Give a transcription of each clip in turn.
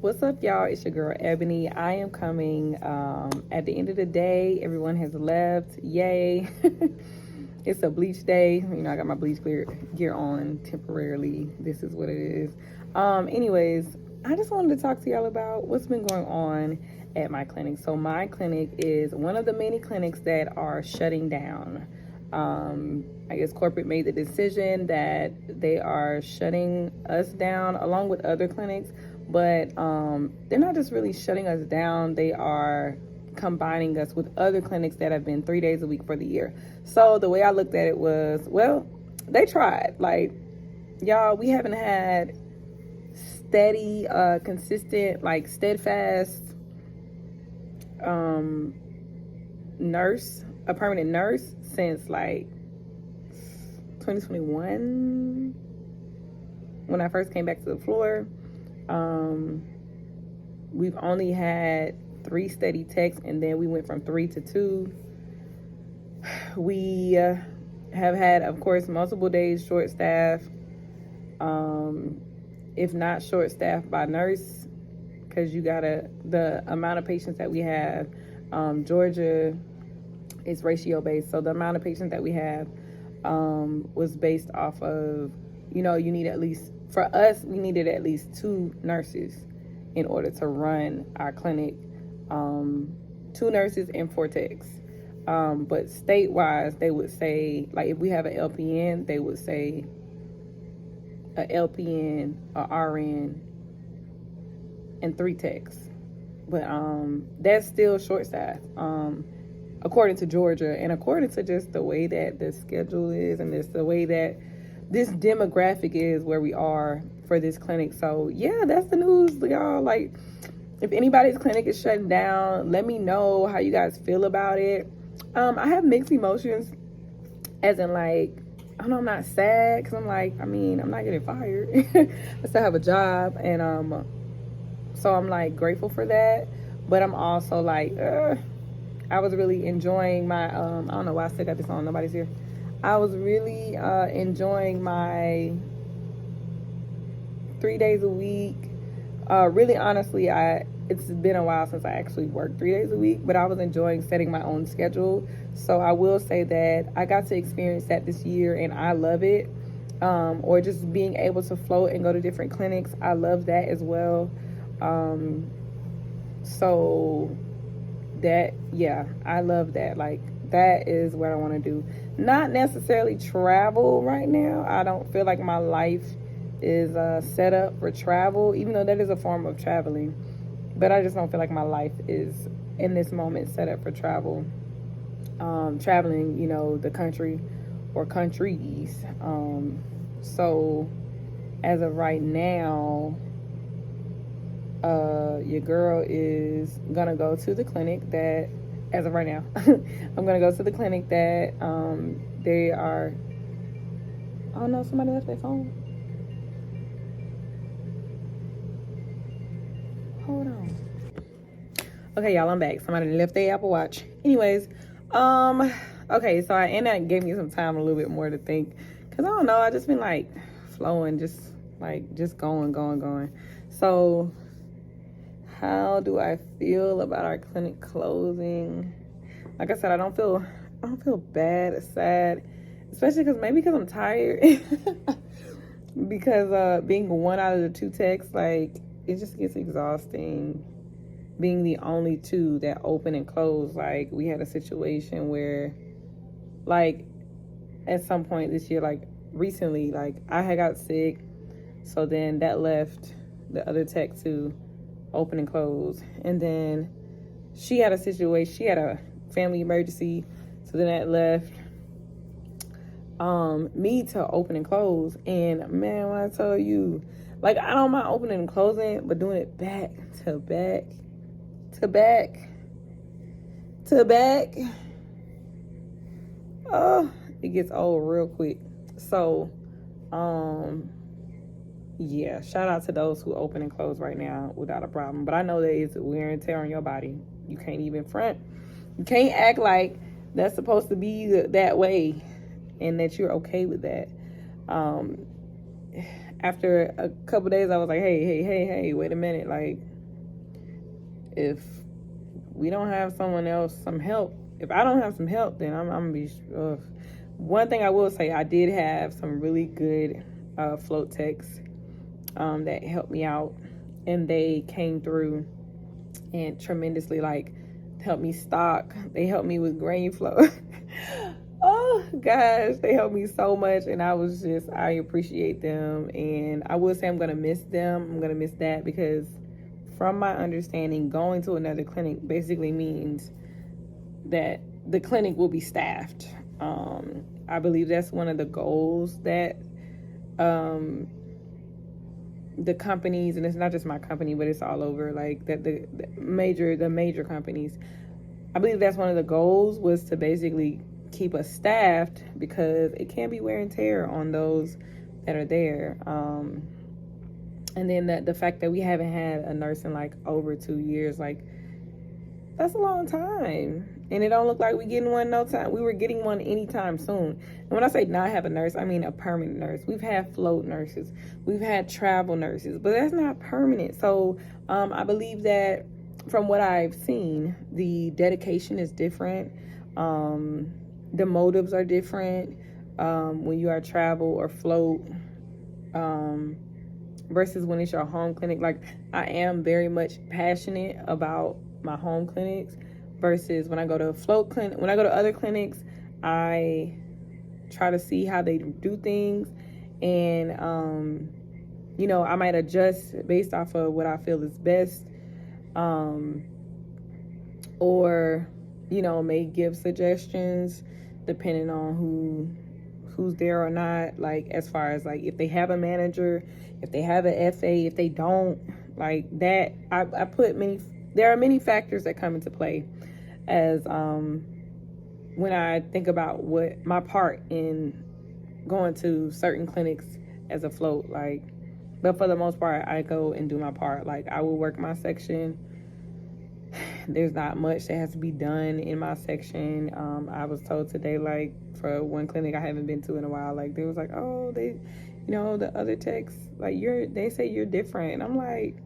What's up, y'all? It's your girl Ebony. I am coming at the end of the day. Everyone has left. Yay. It's a bleach day. You know, I got my bleach gear on temporarily. This is what it is. Anyways, I just wanted to talk to y'all about what's been going on at my clinic. So my clinic is one of the many clinics that are shutting down. I guess corporate made the decision that they are shutting us down along with other clinics, but they're not just really shutting us down, they are combining us with other clinics that have been 3 days a week for the year. So the way I looked at it was, well, they tried. Like, y'all, we haven't had steady, consistent, like steadfast a permanent nurse since like 2021 when I first came back to the floor. We've only had 3 steady techs, and then we went from 3 to 2. We have had, of course, multiple days short staff, if not short staff by nurse, because the amount of patients that we have, Georgia is ratio based, so the amount of patients that we have was based off of, you know, you need at least, for us, we needed at least 2 nurses in order to run our clinic, 2 nurses and 4 techs. But state-wise, they would say, like, if we have an LPN, they would say a LPN, a RN, and 3 techs. But that's still short staff, according to Georgia, and according to just the way that the schedule is, and just the way that this demographic is where we are for this clinic. So yeah, that's the news, y'all. Like, if anybody's clinic is shutting down, let me know how you guys feel about it. I have mixed emotions, as in, like, I know I'm not sad, because I'm like, I mean, I'm not getting fired. I still have a job, and so I'm like grateful for that. But I'm also like, I was really enjoying my I don't know why I still got this on, nobody's here. I was really enjoying my 3 days a week. Really, honestly, it's been a while since I actually worked 3 days a week, but I was enjoying setting my own schedule. So I will say that I got to experience that this year, and I love it. Or just being able to float and go to different clinics, I love that as well. So that, yeah, I love that. Like, that is what I want to do. Not necessarily travel right now. I don't feel like my life is set up for travel, even though that is a form of traveling. But I just don't feel like my life is, in this moment, set up for travel. Traveling, you know, the country or countries. So as of right now, your girl is gonna go to the clinic that, as of right now, I'm gonna go to the clinic that they are, oh no, somebody left their phone. Hold on. Okay, y'all, I'm back. Somebody left their Apple Watch. Anyways, okay, so that gave me some time, a little bit more to think, because I don't know, I just been like flowing, just going. So how do I feel about our clinic closing? Like I said, I don't feel bad or sad, especially because I'm tired. Because being one out of the 2 techs, like, it just gets exhausting. Being the only 2 that open and close, like, we had a situation where, like, at some point this year, like recently, like, I had got sick, so then that left the other tech to open and close, and then she had a situation, she had a family emergency, so then that left me to open and close. And man, when I tell you, like, I don't mind opening and closing, but doing it back to back to back to back, oh, it gets old real quick. So yeah, shout out to those who open and close right now without a problem. But I know there is wear and tear on your body. You can't even front. You can't act like that's supposed to be that way and that you're okay with that. after a couple days, I was like, hey, wait a minute. Like, if we don't have someone else, some help, if I don't have some help, then I'm gonna be, one thing I will say, I did have some really good float techs that helped me out, and they came through and tremendously, like, helped me stock. They helped me with grain flow. Oh gosh, they helped me so much, and I appreciate them. And I will say I'm gonna miss them. I'm gonna miss that, because from my understanding, going to another clinic basically means that the clinic will be staffed. I believe that's one of the goals that the companies, and it's not just my company, but it's all over, like, that the major companies, I believe that's one of the goals, was to basically keep us staffed, because it can be wear and tear on those that are there. And then the fact that we haven't had a nurse in like over 2 years, like, that's a long time. And it don't look like we getting one no time. We were getting one anytime soon. And when I say not have a nurse, I mean a permanent nurse. We've had float nurses. We've had travel nurses, but that's not permanent. So I believe that from what I've seen, the dedication is different. The motives are different when you are travel or float versus when it's your home clinic. Like, I am very much passionate about my home clinics versus when I go to a float clinic. When I go to other clinics, I try to see how they do things, and I might adjust based off of what I feel is best, or may give suggestions depending on who's there or not, like, as far as, like, if they have a manager, if they have an FA, if they don't, like that. There are many factors that come into play as when I think about what my part in going to certain clinics as a float, like. But for the most part, I go and do my part. Like, I will work my section. There's not much that has to be done in my section. I was told today, like, for one clinic I haven't been to in a while, like, they was like, oh, they, the other techs, like, they say you're different. And I'm like,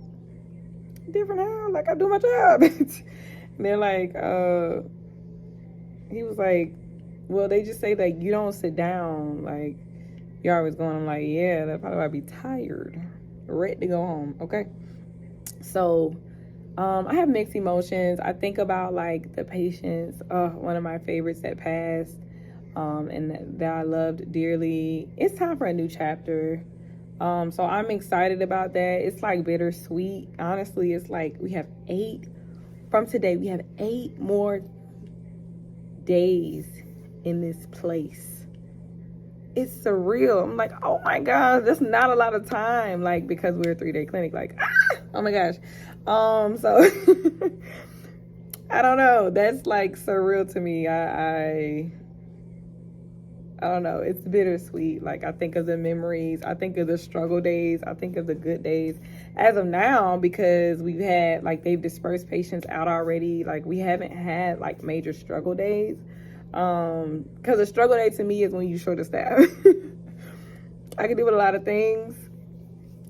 different how? Like, I do my job. And they're like, he was like, well, they just say, like, you don't sit down, like, you're always going. I'm like, yeah, that's probably why I'd be tired, ready to go home. Okay. So I have mixed emotions. I think about, like, the patients, one of my favorites that passed, and that I loved dearly. It's time for a new chapter. So I'm excited about that. It's like bittersweet. Honestly, it's like we have 8 more days in this place. It's surreal. I'm like, oh my gosh, that's not a lot of time. Like, because we're a 3-day clinic, like, oh my gosh. So I don't know. That's, like, surreal to me. I don't know. It's bittersweet. Like, I think of the memories. I think of the struggle days. I think of the good days. As of now, because we've had, like, they've dispersed patients out already. Like, we haven't had, like, major struggle days. Because a struggle day to me is when you short of staff. I can do with a lot of things,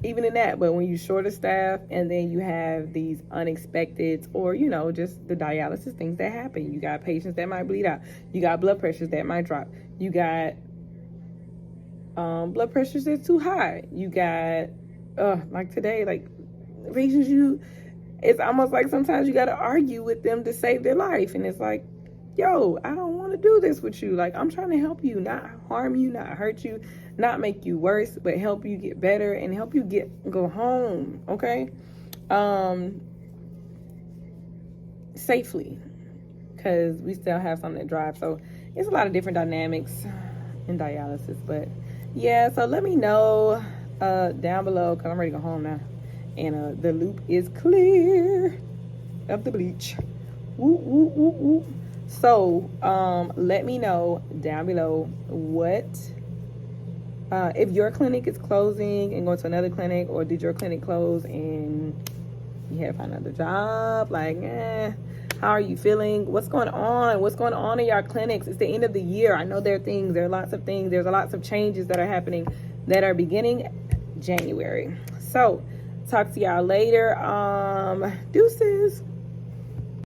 even in that. But when you short of staff, and then you have these unexpected, or, just the dialysis things that happen. You got patients that might bleed out. You got blood pressures that might drop. You got blood pressures that's too high. You got, like today, like, patients, it's almost like sometimes you got to argue with them to save their life. And it's like, yo, I don't want to do this with you. Like, I'm trying to help you, not harm you, not hurt you, not make you worse, but help you get better and help you go home, okay? Safely, because we still have something to drive. So it's a lot of different dynamics in dialysis. But yeah, so let me know down below, because I'm ready to go home now. And the loop is clear of the bleach. Woo, woo, woo, woo. So let me know down below what if your clinic is closing and going to another clinic, or did your clinic close and you had to find another job. Like, how are you feeling? What's going on in your clinics? It's the end of the year. I know there are lots of things, there's lots of changes that are happening that are beginning January. So talk to y'all later. Deuces.